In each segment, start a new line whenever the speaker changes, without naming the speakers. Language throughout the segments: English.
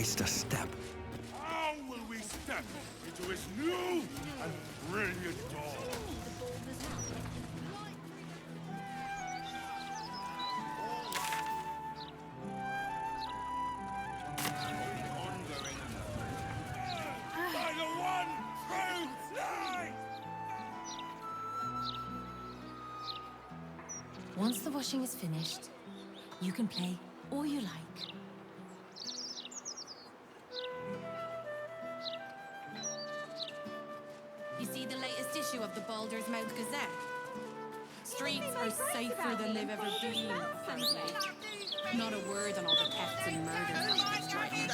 waste a step.
How will we step into his new and brilliant dawn? By the one true light!
Once the washing is finished, you can play all you like.
You see the latest issue of the Baulders Mouth Gazette? Streets are safer than they've ever been, apparently. Not a word on all the thefts and murders that are driving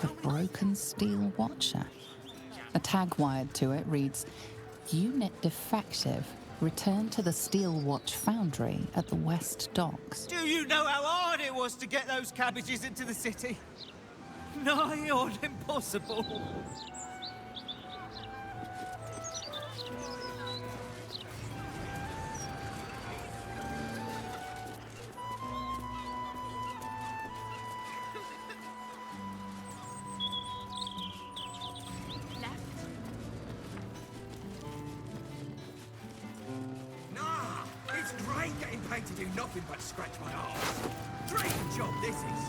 A broken steel watcher. A tag wired to it reads, "Unit defective. Return to the steel watch foundry at the West Docks."
Do you know how hard it was to get those cabbages into the city? Nigh on impossible.
It's great getting paid to do nothing but scratch my arse. Dream job this is.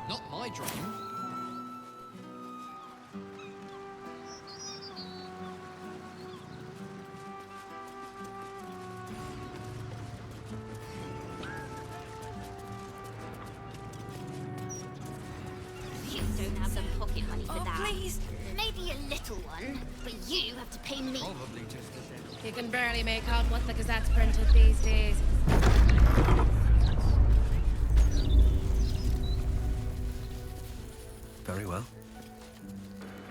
Not my dream.
You don't have some pocket money for that.
Please.
Maybe a little one, but you have to pay me.
Probably just as
You can barely make out what the Gazette's printed these days.
Very well.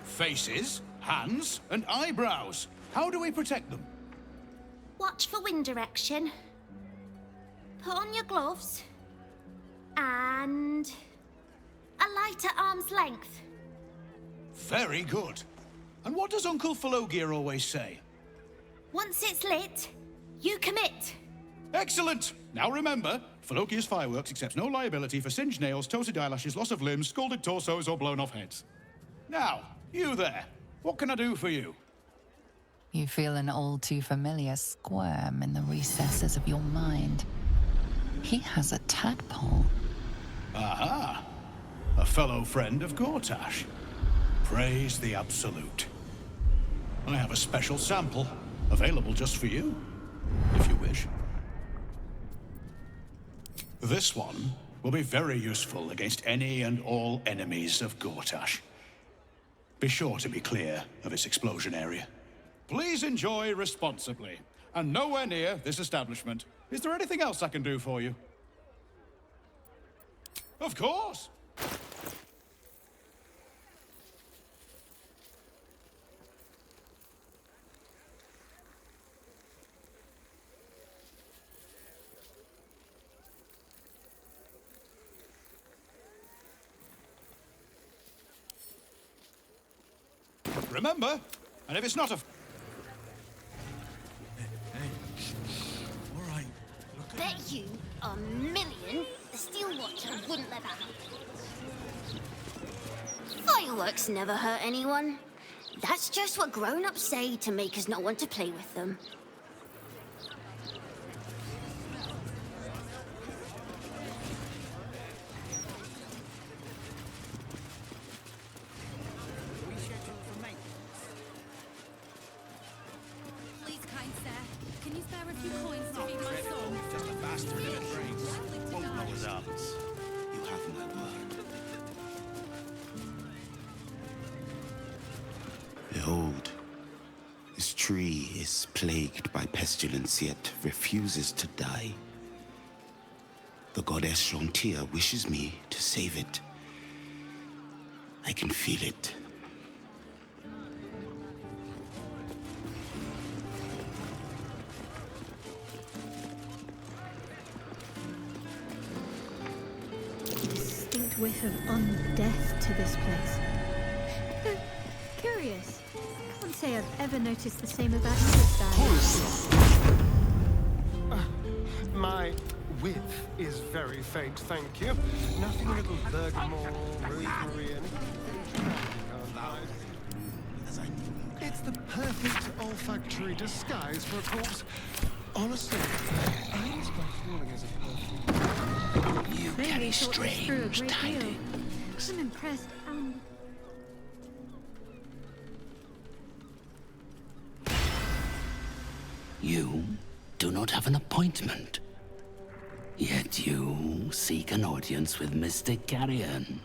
Faces, hands, and eyebrows. How do we protect them?
Watch for wind direction. Put on your gloves. And a light at arm's length.
Very good. And what does Uncle Falogir always say?
Once it's lit, you commit.
Excellent! Now remember, Falogir's Fireworks accepts no liability for singed nails, toasted eyelashes, loss of limbs, scalded torsos, or blown off heads. Now, you there. What can I do for you?
You feel an all too familiar squirm in the recesses of your mind. He has a tadpole.
Aha! A fellow friend of Gortash. Praise the Absolute. I have a special sample, available just for you, if you wish. This one will be very useful against any and all enemies of Gortash. Be sure to be clear of its explosion area. Please enjoy responsibly, and nowhere near this establishment. Is there anything else I can do for you? Of course! Remember, and if it's not a...
All right.
Bet you a million the Steel Watcher wouldn't let that happen. Fireworks never hurt anyone. That's just what grown-ups say to make us not want to play with them.
Please, kind sir, can you spare a few coins to feed my soul?
Just a bastard if it rains. Won't know his arms. You have my word.
Behold, this tree is plagued by pestilence, yet refuses to die. The goddess Shontia wishes me to save it. I can feel it.
Distinct whiff of undeath to this place. Though, curious. Can't say I've ever noticed the same about you, Stan.
My
with is very faint, thank you. Nothing a little bergamot, rosemary, anything. It's the perfect olfactory disguise for a corpse. Honestly, I use my feeling as a perfume.
You
Clearly
carry
thought this through a
strange
great deal.
tidings.
I'm impressed and...
You do not have an appointment. Yet you seek an audience with Mr. Carrion.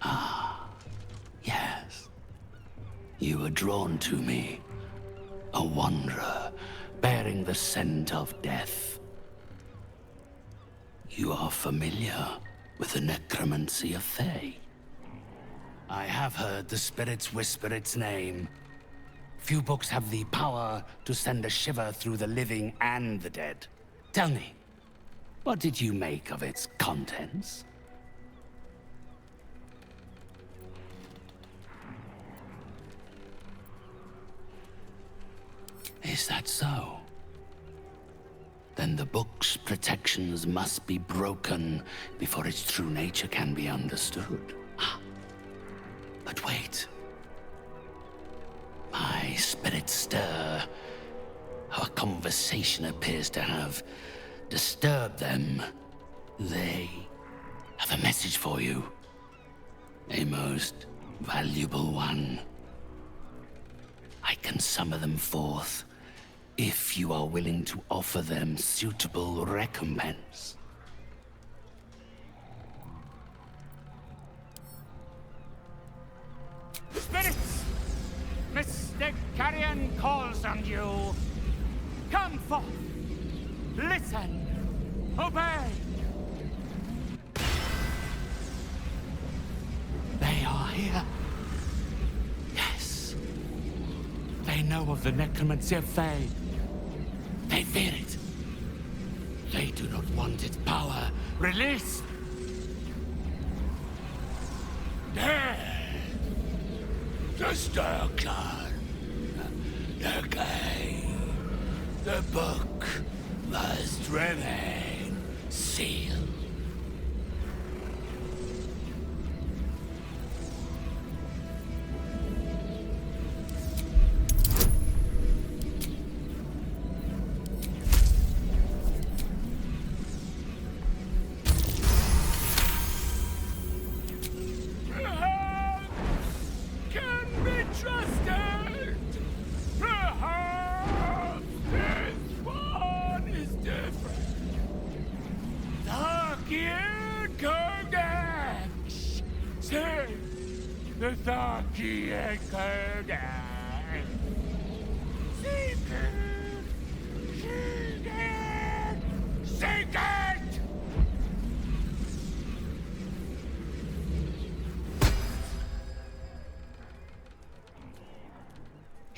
Ah, yes. You were drawn to me. A wanderer, bearing the scent of death. You are familiar with the necromancy of Thay. I have heard the spirits whisper its name. Few books have the power to send a shiver through the living and the dead. Tell me, what did you make of its contents? Is that so? Then the book's protections must be broken before its true nature can be understood. Ah. But wait. My spirits stir. Our conversation appears to have disturbed them. They have a message for you. A most valuable one. I can summon them forth if you are willing to offer them suitable recompense.
Spirits! Mr. Carrion calls on you. Come forth. Listen. Obey.
They are here. Yes. They know of the necromancy of Thay. They fear it. They do not want its power released. Death. Destruction. Decay. The book must remain sealed.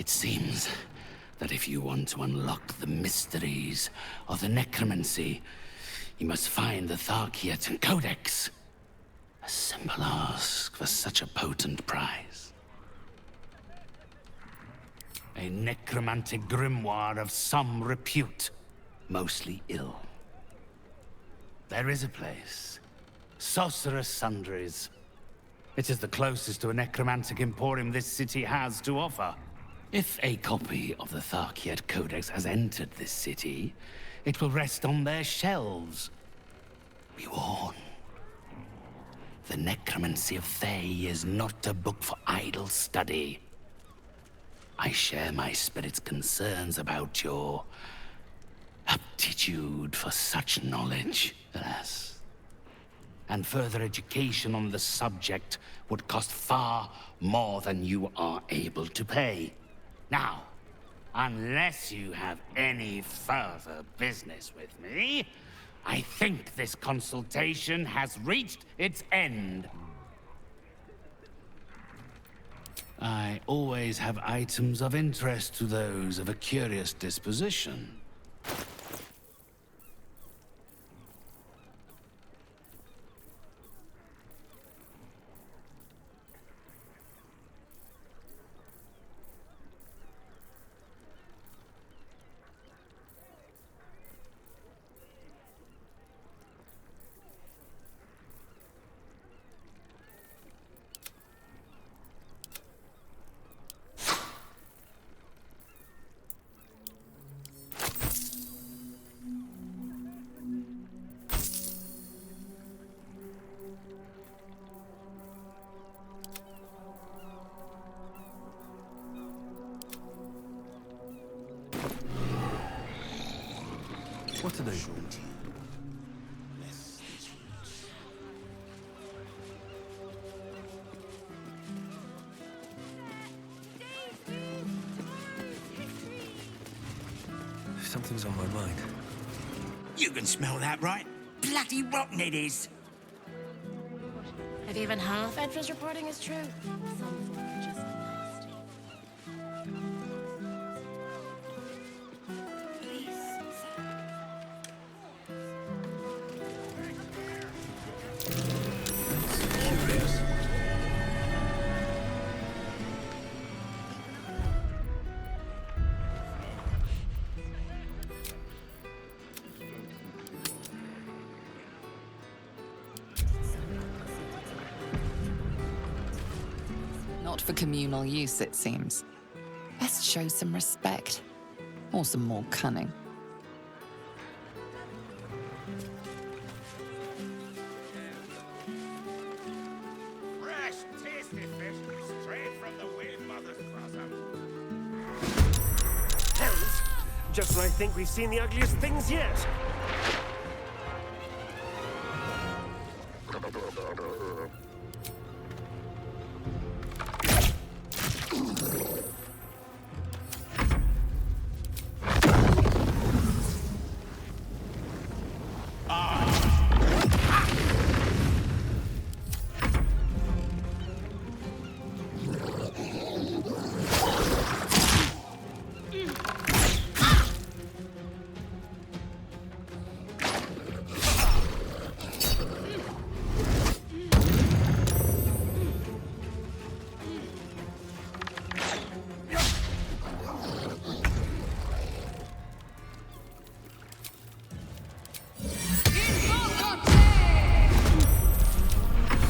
It seems that if you want to unlock the mysteries of the necromancy, you must find the Tharkiet Codex. A simple ask for such a potent prize. A necromantic grimoire of some repute, mostly ill. There is a place. Sorcerous Sundries. It is the closest to a necromantic emporium this city has to offer. If a copy of the Tharkiet Codex has entered this city, it will rest on their shelves. Be warned. The necromancy of Thay is not a book for idle study. I share my spirit's concerns about your aptitude for such knowledge, alas. And further education on the subject would cost far more than you are able to pay. Now, unless you have any further business with me, I think this consultation has reached its end. I always have items of interest to those of a curious disposition.
What are they?
Bless these roots.
Something's on my mind.
You can smell that, right? Bloody rotten it is.
If even half Edge's reporting is true, some folk are just nasty.
Curious.
Not for communal use, it seems. Best show some respect. Or some more cunning.
Fresh, tasty fish straight from the Wind Mother's bosom.
Hells! Just when I think we've seen the ugliest things yet.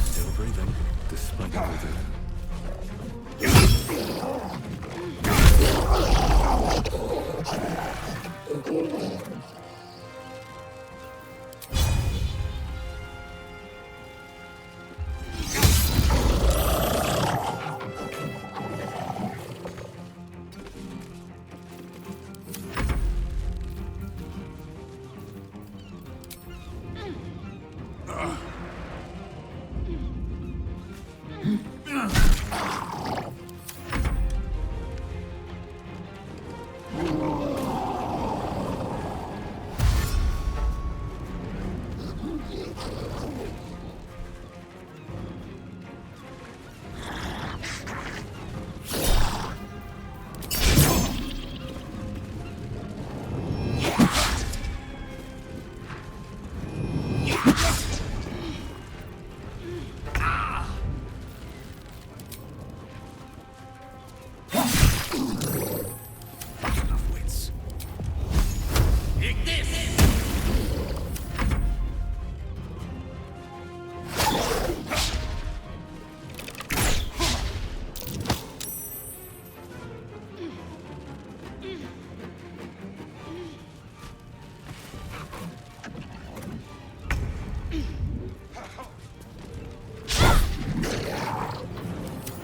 Still breathing, despite everything.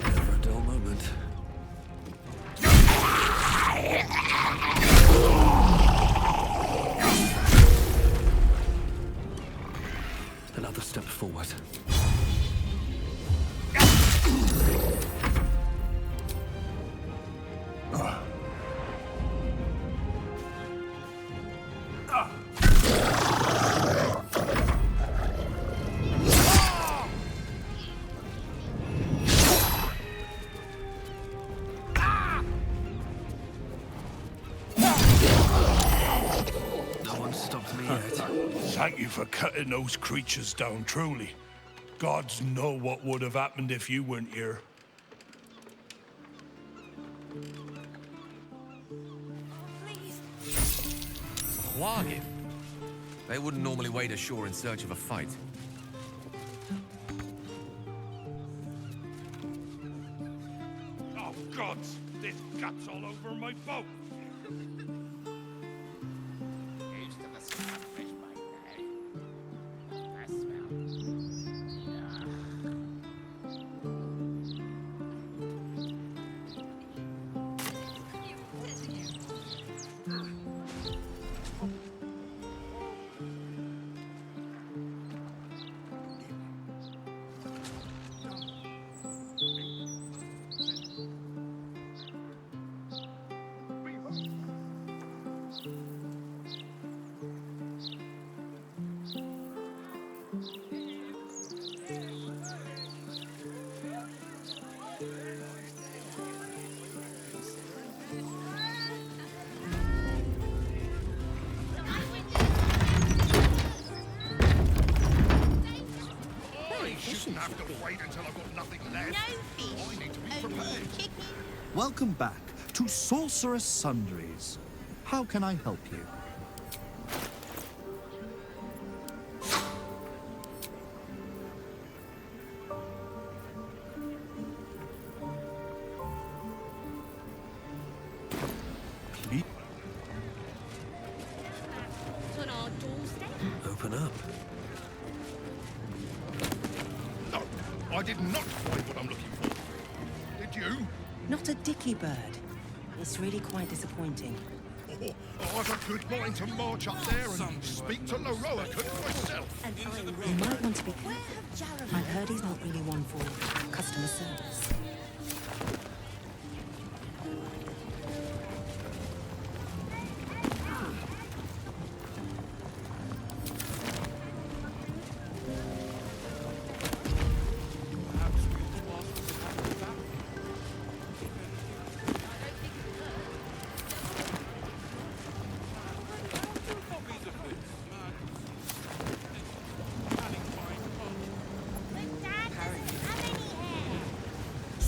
Never a dull moment. Another step forward. No one stopped me yet.
Thank you for cutting those creatures down, truly. Gods know what would have happened if you weren't here.
Wagin? They wouldn't normally wade ashore in search of a fight.
Oh, gods! There's guts all over my boat!
Used to the starfish by day. That smell. I shouldn't have to wait until I've got nothing left. I need to be prepared.
Welcome back to Sorcerous Sundries. How can I help you? Please
On our doorstep?
Open up.
No, I did not find what I'm looking for. Did you?
Not a dicky bird. It's really quite disappointing.
Oh, I've a good mind to march up there and speak to Loroakan myself.
You might want to be careful. I've heard he's not really one for customer service.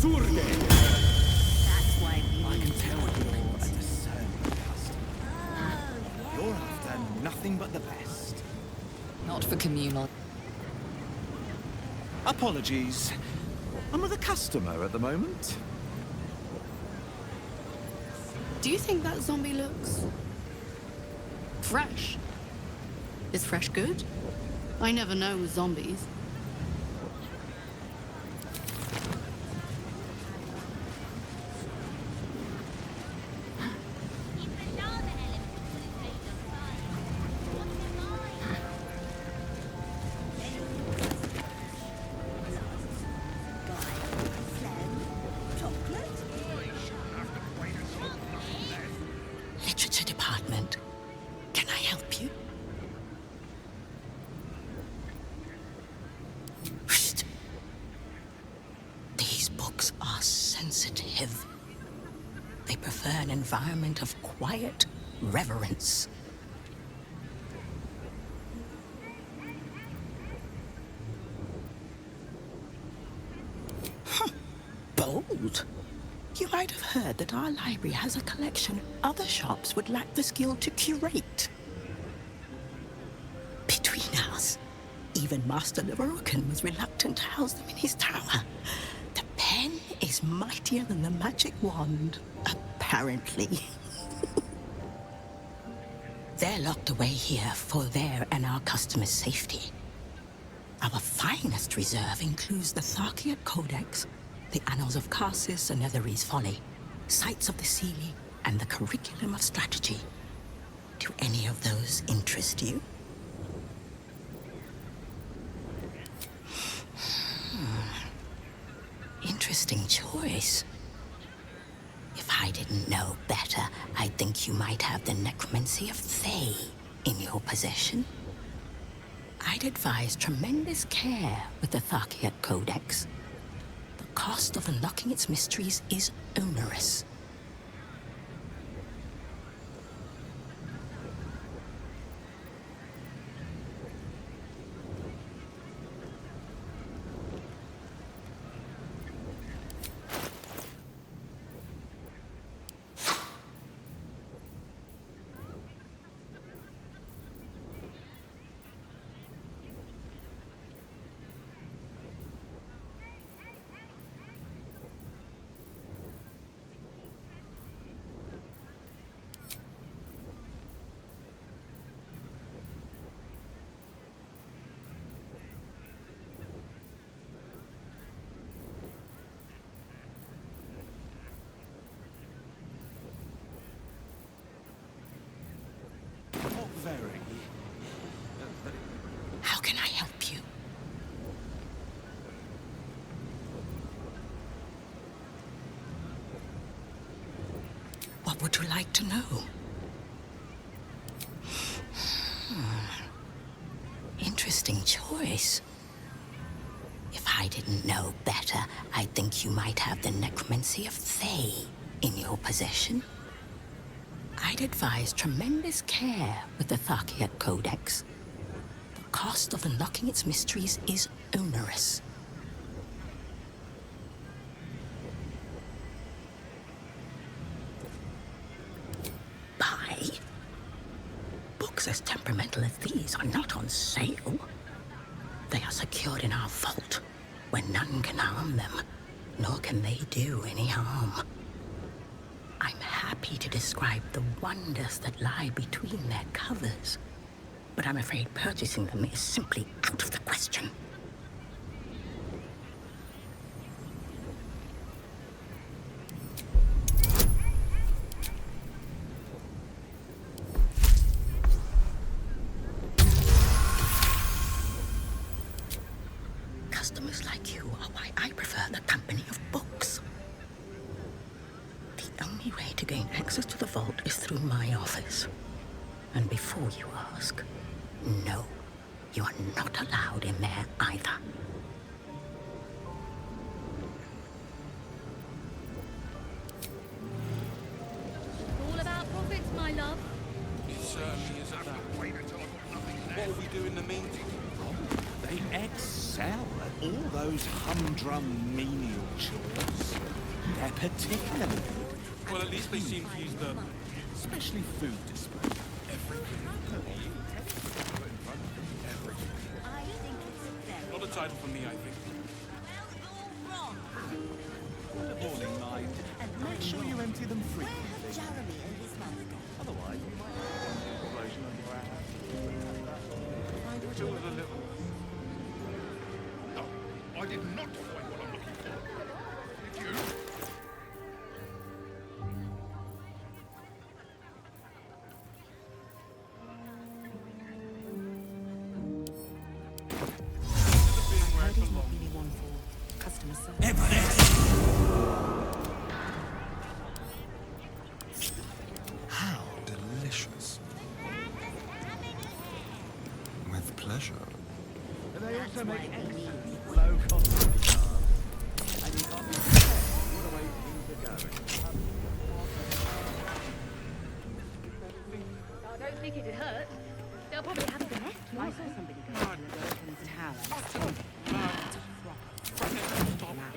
That's why we can tell you're a discerning customer. You're after nothing but the best.
Not for communal.
Apologies. I'm with a customer at the moment.
Do you think that zombie looks fresh? Is fresh good? I never know with zombies.
Literature department. Can I help you? Shh. These books are sensitive. They prefer an environment of quiet reverence. Bold. You might have heard that our library has a collection other shops would lack the skill to curate. Between us, even Master Loroakan was reluctant to house them in his tower. The pen is mightier than the magic wand, apparently. They're locked away here for their and our customers' safety. Our finest reserve includes the Tharkiat Codex, the Annals of Karsus and Netherese Folly, Sights of the Sealy, and the Curriculum of Strategy. Do any of those interest you? Interesting choice. If I didn't know better, I'd think you might have the necromancy of Thay in your possession. I'd advise tremendous care with the Tharkiat Codex. The cost of unlocking its mysteries is onerous. How can I help you? What would you like to know? Interesting choice. I didn't know better, I think you might have the necromancy of Thay in your possession. I'd advise tremendous care with the Tharkiat Codex. The cost of unlocking its mysteries is onerous. Buy? Books as temperamental as these are not on sale. They are secured in our vault, where none can harm them, nor can they do any harm. I'm happy to describe the wonders that lie between their covers, but I'm afraid purchasing them is simply out of the question. Customers like you are why I prefer the company of books. The only way to gain access to the vault is through my office. And before you ask, no, you are not allowed in there either.
All about profits, my love.
It certainly is about wait until I've got nothing left. What will we do in the meantime?
They excel at all those humdrum menial chores. They're particularly good.
Well, at least they seem to use the...
Especially food display.
Everything. Not a title for me, I think.
Good morning, Knight. Make sure you empty them frequently.
Jeremy and his mother gone?
Otherwise, you might have an explosion under our house.
It was a little... No, I did not find what I'm looking for. Did you?
How delicious. With pleasure.
They also make excellent low-cost cigars. And you can't be what a way things are going.
I don't think it'd hurt. They'll probably have the nest. I saw somebody go to the Broken's tower.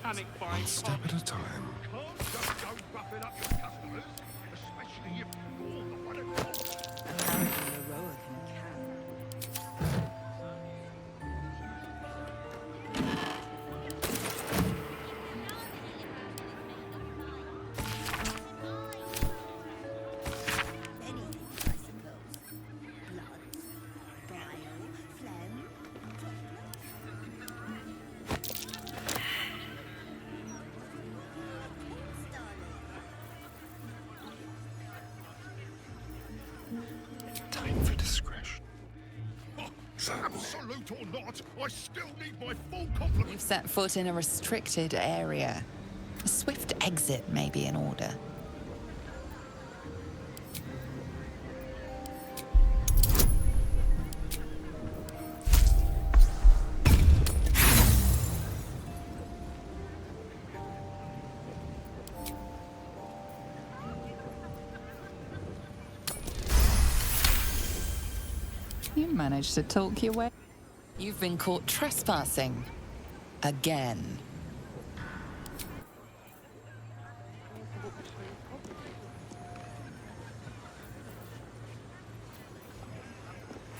Panic buying.
One step at a time.
Can't just go buffing up your customers, especially if you're the one at fault.
Time for discretion.
Absolute or not, I still need my full complement.
You've set foot in a restricted area. A swift exit may be in order. You managed to talk your way. You've been caught trespassing. Again.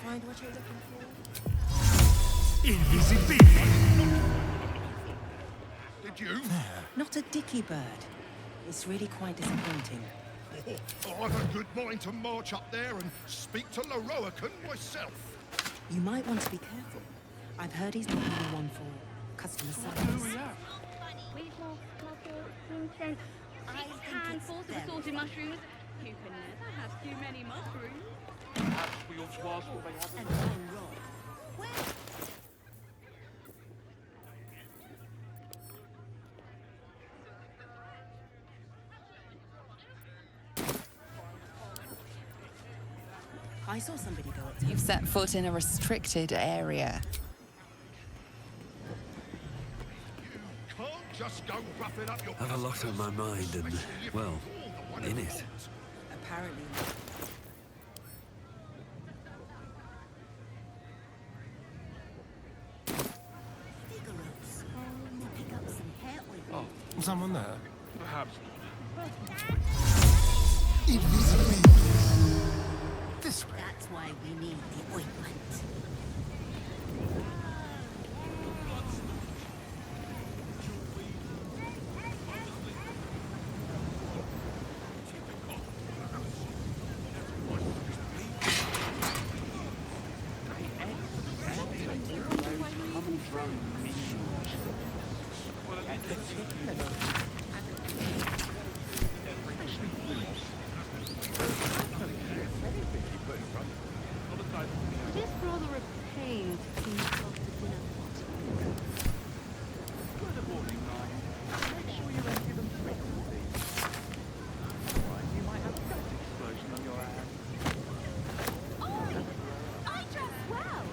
Find what you're looking for?
Invisibility! Did you?
Not a dicky bird. It's really quite disappointing.
Oh, I've a good mind to march up there and speak to Loroakan myself.
You might want to be careful. I've heard he's not really one for customer service.
Handfuls of assorted mushrooms. You can never have too many mushrooms.
Perhaps we ought to ask what they have.
And I'm Rob. I saw somebody go up to
You've set foot in a restricted area.
Just go roughing up your
I have a lot on my mind and, well, in it.
Apparently.
Oh, someone there?
Perhaps.
This way.
That's why we need the ointment.
It is rather a pain to keep up the dinner pot.
Good morning, Ryan. Make sure you empty them frequently. Otherwise, you might have a gas explosion on your hands.
I dress well.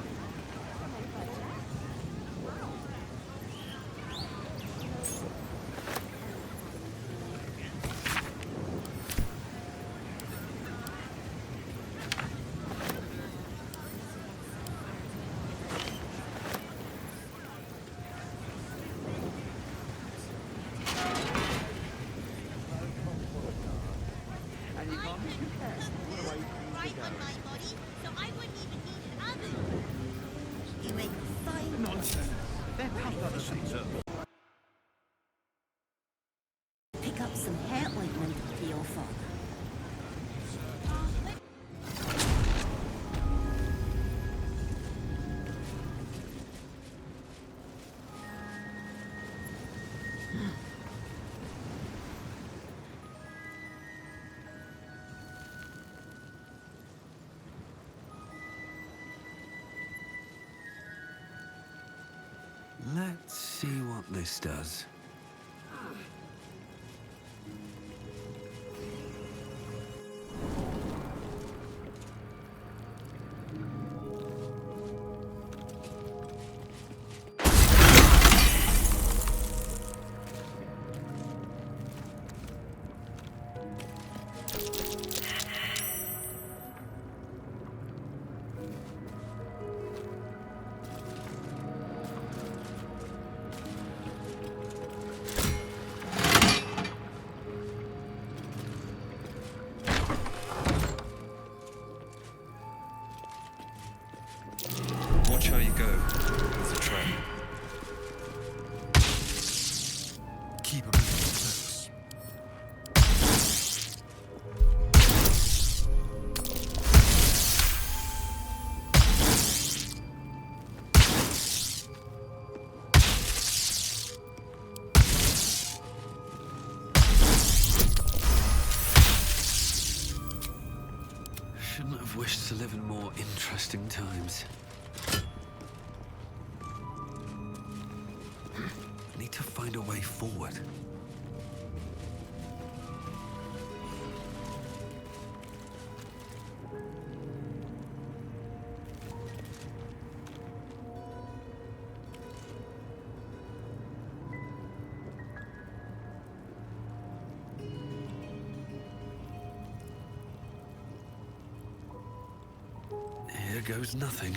And you can't miss your cat. What a way for you to go.
So I wouldn't even need an oven. You make fine.
Nonsense. They're tough other things, sir.
Pick up some hair ointment for your father.
Let's see what this does.
Watch how you go. There's a trap.
Keep a bit close.
Shouldn't have wished to live in more interesting times. Need to find a way forward. Here goes nothing.